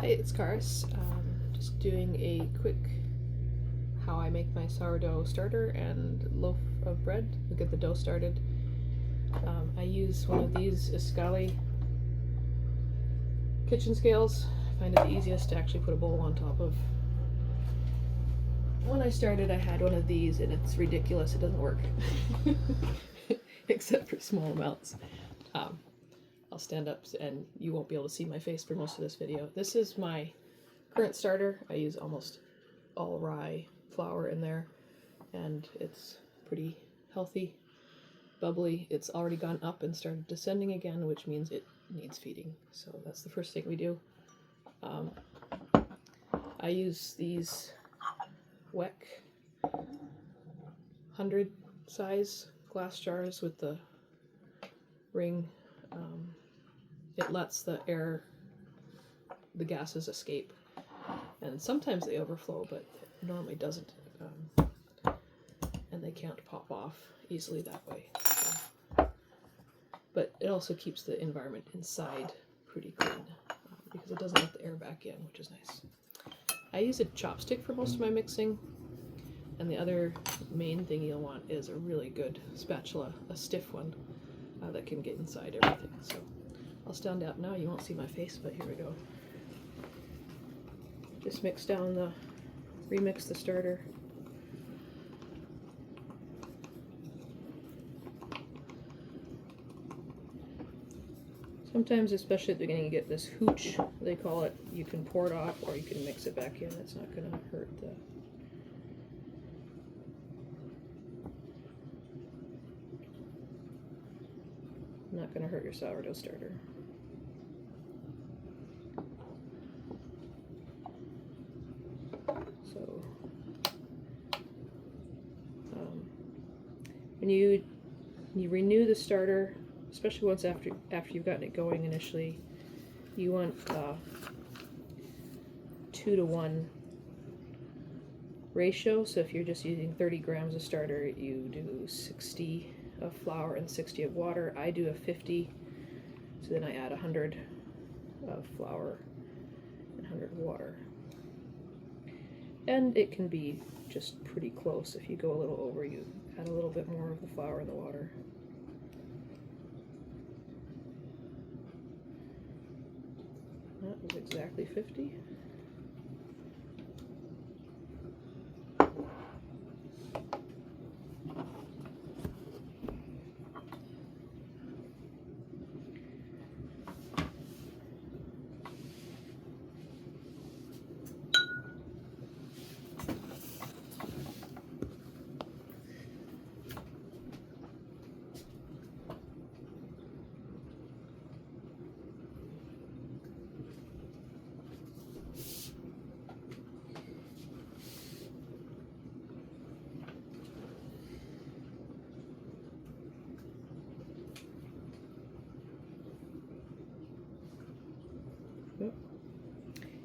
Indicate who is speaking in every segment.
Speaker 1: Hi, it's Karis. Just doing a quick how I make my sourdough starter and loaf of bread to get the dough started. I use one of these Escali kitchen scales. I find it the easiest to actually put a bowl on top of. When I started, I had one of these and it's ridiculous. It doesn't work except for small amounts. I'll stand up and you won't be able to see my face for most of this video. This is my current starter. I use almost all rye flour in there, and it's pretty healthy, bubbly. It's already gone up and started descending again, which means it needs feeding. So that's the first thing we do. I use these WEC 100 size glass jars with the ring. It lets the air, the gases escape, and sometimes they overflow, but it normally doesn't, and they can't pop off easily that way. So. But it also keeps the environment inside pretty clean because it doesn't let the air back in, which is nice. I use a chopstick for most of my mixing, and the other main thing you'll want is a really good spatula, a stiff one that can get inside everything. So I'll stand out now. You won't see my face, but here we go. Just remix the starter. Sometimes, especially at the beginning, you get this hooch, they call it. You can pour it off or you can mix it back in. It's not going to hurt your sourdough starter. So, when you renew the starter, especially once after you've gotten it going initially, you want 2-to-1 ratio. So if you're just using 30 grams of starter, you do 60 of flour and 60 of water. I do a 50, so then I add 100 of flour and 100 of water. And it can be just pretty close. If you go a little over, you add a little bit more of the flour and the water. That was exactly 50.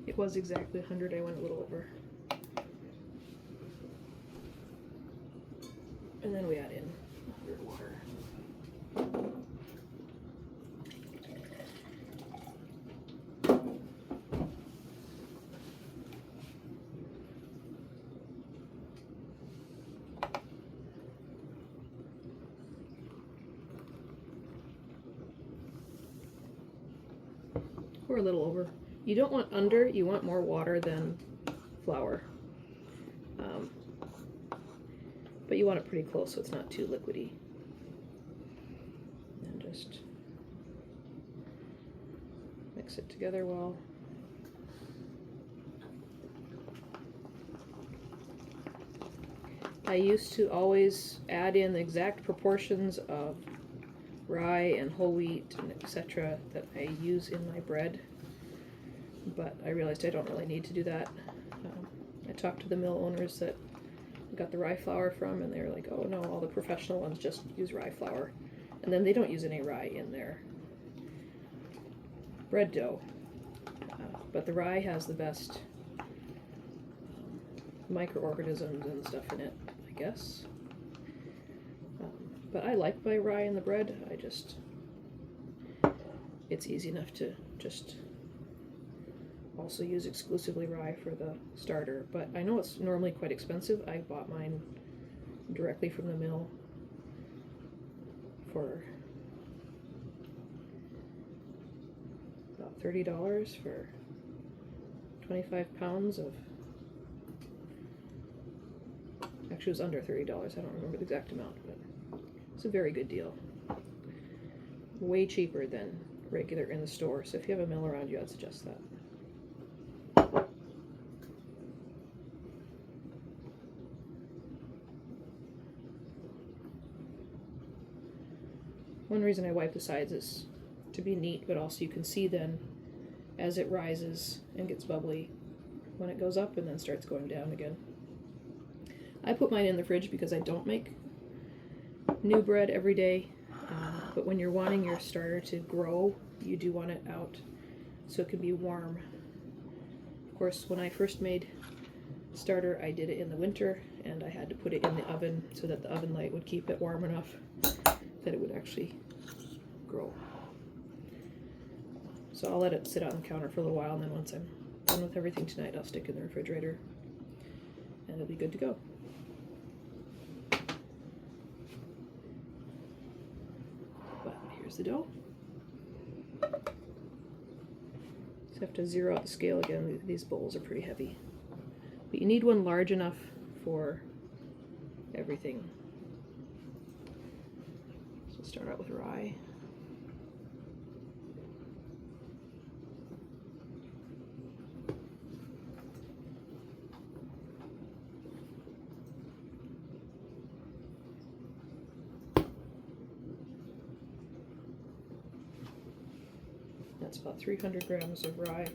Speaker 1: It was exactly 100, I went a little over. And then we add in 100 water. Or a little over. You don't want under, you want more water than flour. But you want it pretty close so it's not too liquidy. And just mix it together well. I used to always add in the exact proportions of rye and whole wheat and etc. that I use in my bread, but I realized I don't really need to do that. I talked to the mill owners that I got the rye flour from, and they were like, oh no, all the professional ones just use rye flour, and then they don't use any rye in their bread dough. But the rye has the best microorganisms and stuff in it, I guess. But I like my rye in the bread. It's easy enough to just also use exclusively rye for the starter, but I know it's normally quite expensive. I bought mine directly from the mill for about $30 for 25 pounds of, actually it was under $30, I don't remember the exact amount, but it's a very good deal. Way cheaper than regular in the store, so if you have a mill around you, I'd suggest that. One reason I wipe the sides is to be neat, but also you can see then as it rises and gets bubbly when it goes up and then starts going down again. I put mine in the fridge because I don't make new bread every day, but when you're wanting your starter to grow, you do want it out so it can be warm. Of course, when I first made starter, I did it in the winter, and I had to put it in the oven so that the oven light would keep it warm enough that it would actually grow. So I'll let it sit on the counter for a little while, and then once I'm done with everything tonight, I'll stick it in the refrigerator, and it'll be good to go. But here's the dough. So I have to zero out the scale again. These bowls are pretty heavy. But you need one large enough for everything. So we'll start out with rye. That's about 300 grams of rye.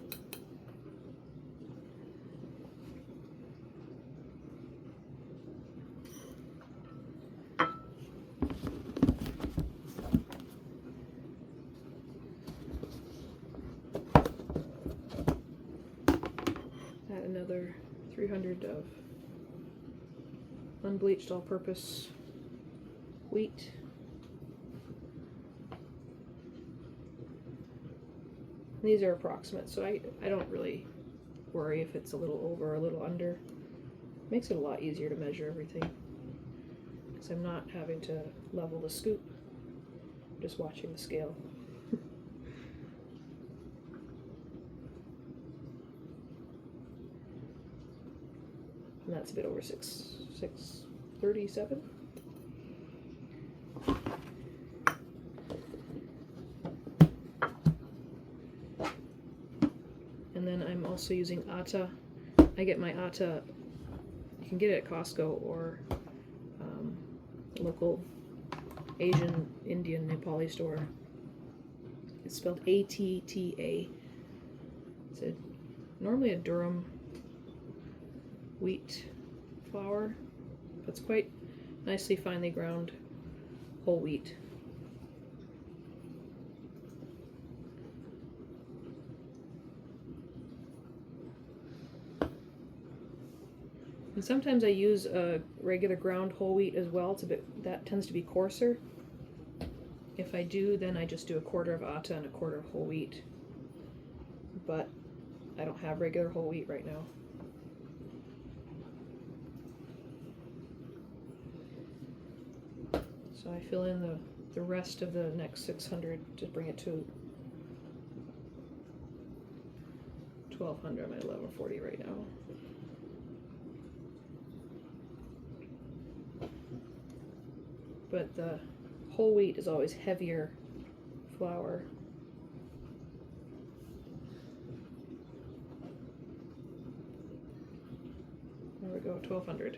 Speaker 1: Add another 300 of unbleached all-purpose wheat. These are approximate, so I don't really worry if it's a little over or a little under. It makes it a lot easier to measure everything because I'm not having to level the scoop, I'm just watching the scale. And that's a bit over 637. And then I'm also using Atta. I get my Atta, you can get it at Costco or local Asian, Indian, Nepali store. It's spelled A-T-T-A. It's normally a durum wheat flour. It's quite nicely finely ground whole wheat. And sometimes I use a regular ground whole wheat as well. It's a bit, that tends to be coarser. If I do, then I just do a quarter of Atta and a quarter of whole wheat. But I don't have regular whole wheat right now. So I fill in the rest of the next 600 to bring it to 1200. I'm at 1140 right now. But the whole wheat is always heavier flour. There we go, 1200.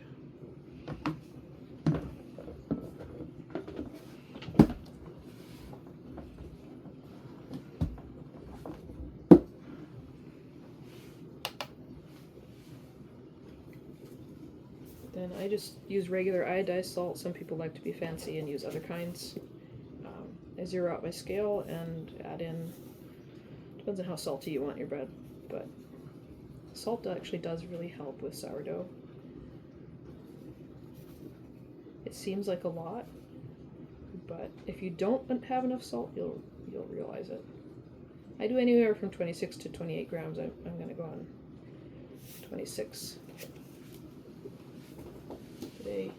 Speaker 1: Then I just use regular iodized salt. Some people like to be fancy and use other kinds. I zero out my scale and add in, depends on how salty you want your bread, but salt actually does really help with sourdough. It seems like a lot, but if you don't have enough salt, you'll realize it. I do anywhere from 26 to 28 grams. I'm going to go on 26 today.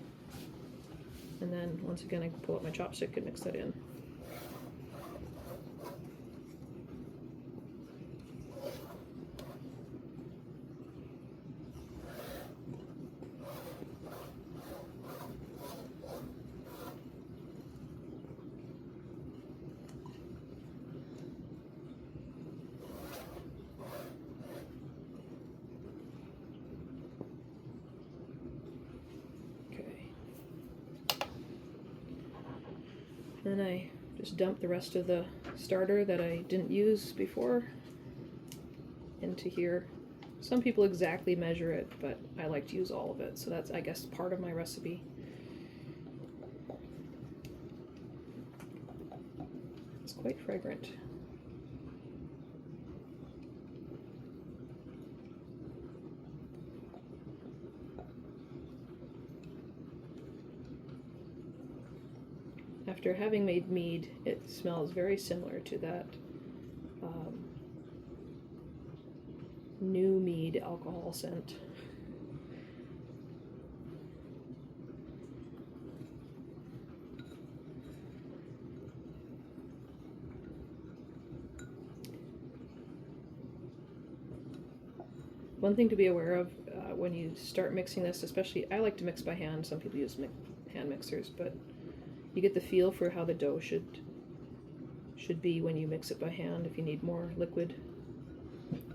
Speaker 1: And then once again, I can pull out my chopstick and mix that in. Then I just dump the rest of the starter that I didn't use before into here. Some people exactly measure it, but I like to use all of it, so that's, I guess, part of my recipe. It's quite fragrant. After having made mead, it smells very similar to that new mead alcohol scent. One thing to be aware of when you start mixing this, especially, I like to mix by hand, some people use hand mixers, but you get the feel for how the dough should be when you mix it by hand, if you need more liquid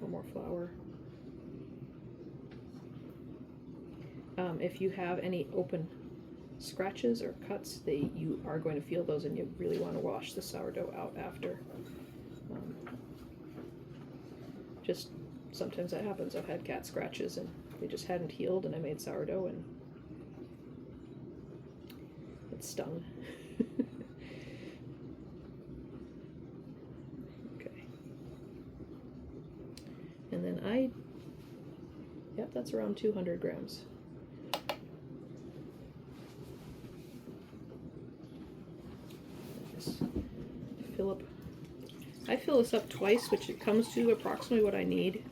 Speaker 1: or more flour. If you have any open scratches or cuts, you are going to feel those, and you really want to wash the sourdough out after. Just sometimes that happens. I've had cat scratches and they just hadn't healed, and I made sourdough and it stung. Okay. And then yep, that's around 200 grams. Just fill up. I fill this up twice, which it comes to approximately what I need.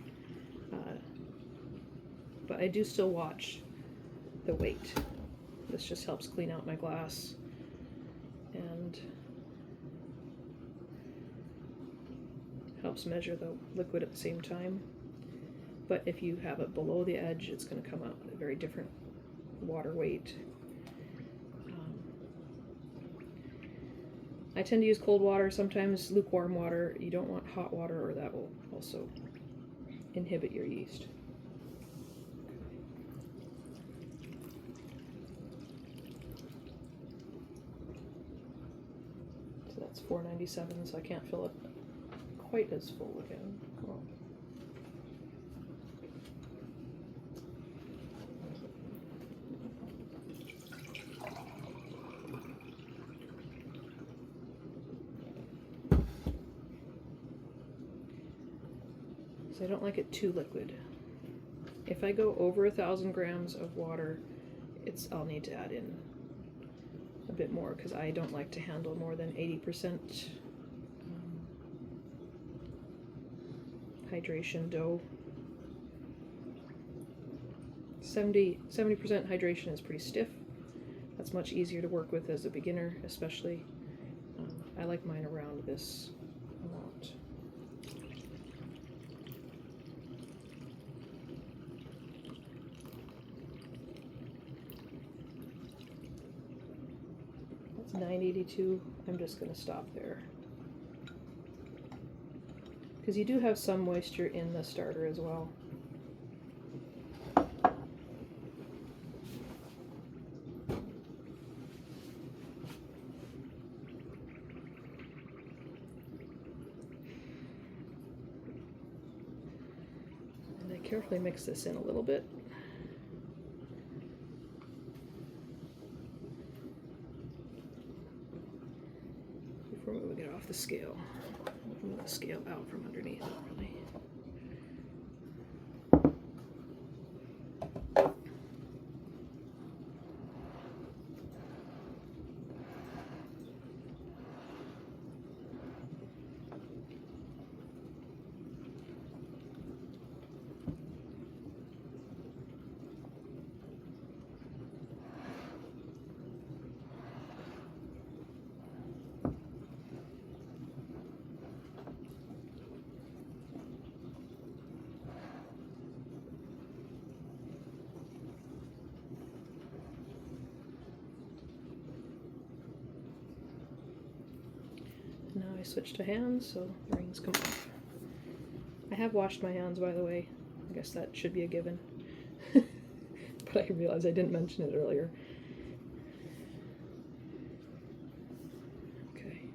Speaker 1: But I do still watch the weight. This just helps clean out my glass and helps measure the liquid at the same time. But if you have it below the edge, it's going to come out at a very different water weight. I tend to use cold water, sometimes lukewarm water. You don't want hot water, or that will also inhibit your yeast. So that's 497, so I can't fill it quite as full again. Come on. So I don't like it too liquid. If I go over 1,000 grams of water, I'll need to add in a bit more, because I don't like to handle more than 80% hydration dough. 70% hydration is pretty stiff. That's much easier to work with as a beginner, especially. I like mine around this amount. That's 982. I'm just going to stop there, because you do have some moisture in the starter as well. And I carefully mix this in a little bit. Before we get off the scale. Move the scale out from underneath it, really. switch to hands so the rings come off. I have washed my hands, by the way. I guess that should be a given. But I realized I didn't mention it earlier. Okay.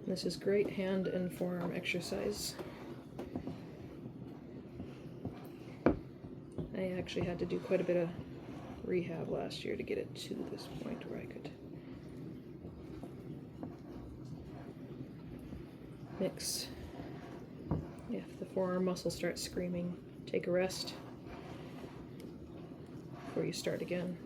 Speaker 1: This is great hand and forearm exercise. I actually had to do quite a bit of rehab last year to get it to this point where I could mix. If the forearm muscle starts screaming, take a rest before you start again.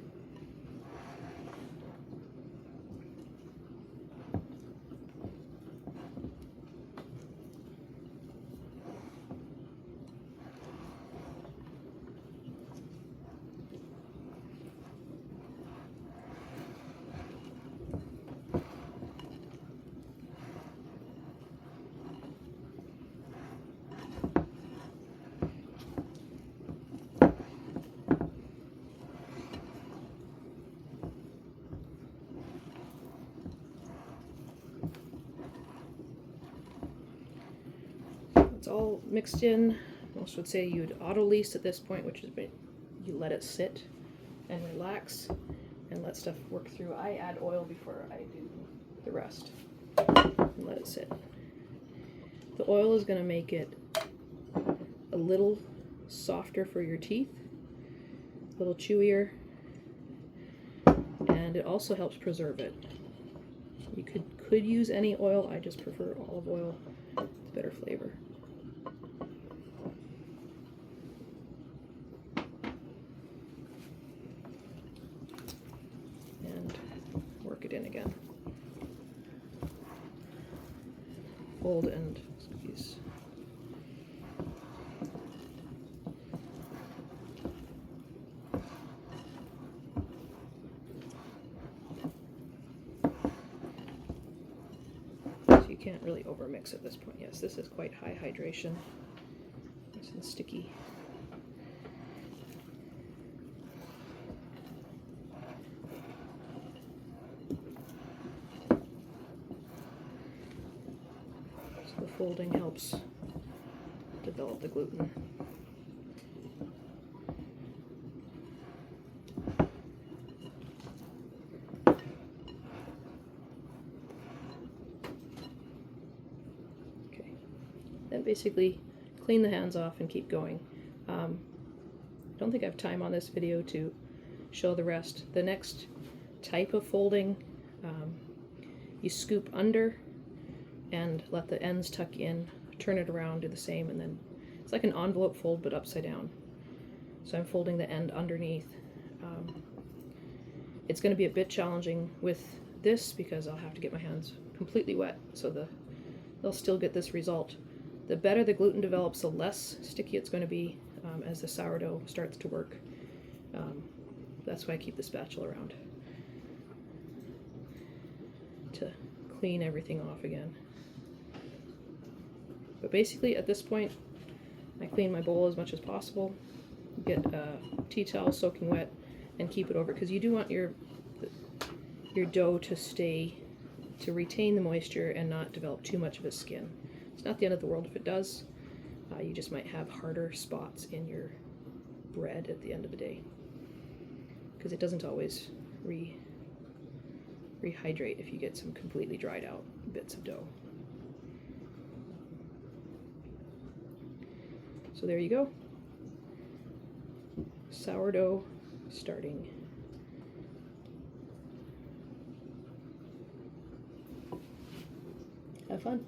Speaker 1: It's all mixed in. Most would say you'd auto-lease at this point, which is you let it sit and relax and let stuff work through. I add oil before I do the rest and let it sit. The oil is going to make it a little softer for your teeth, a little chewier, and it also helps preserve it. You could use any oil. I just prefer olive oil. It's better flavor. It in again. Fold and squeeze. So you can't really overmix at this point. Yes, this is quite high hydration. Nice and sticky. The folding helps develop the gluten. Okay, then basically clean the hands off and keep going. I don't think I have time on this video to show the rest. The next type of folding, you scoop under and let the ends tuck in, turn it around, do the same, and then it's like an envelope fold but upside down. So I'm folding the end underneath. It's going to be a bit challenging with this because I'll have to get my hands completely wet, so they'll still get this result. The better the gluten develops, the less sticky it's going to be as the sourdough starts to work. That's why I keep the spatula around, to clean everything off again. But basically at this point, I clean my bowl as much as possible, get a tea towel soaking wet, and keep it over, because you do want your dough to retain the moisture and not develop too much of a skin. It's not the end of the world if it does. You just might have harder spots in your bread at the end of the day, because it doesn't always rehydrate if you get some completely dried out bits of dough. So there you go. Sourdough starting. Have fun.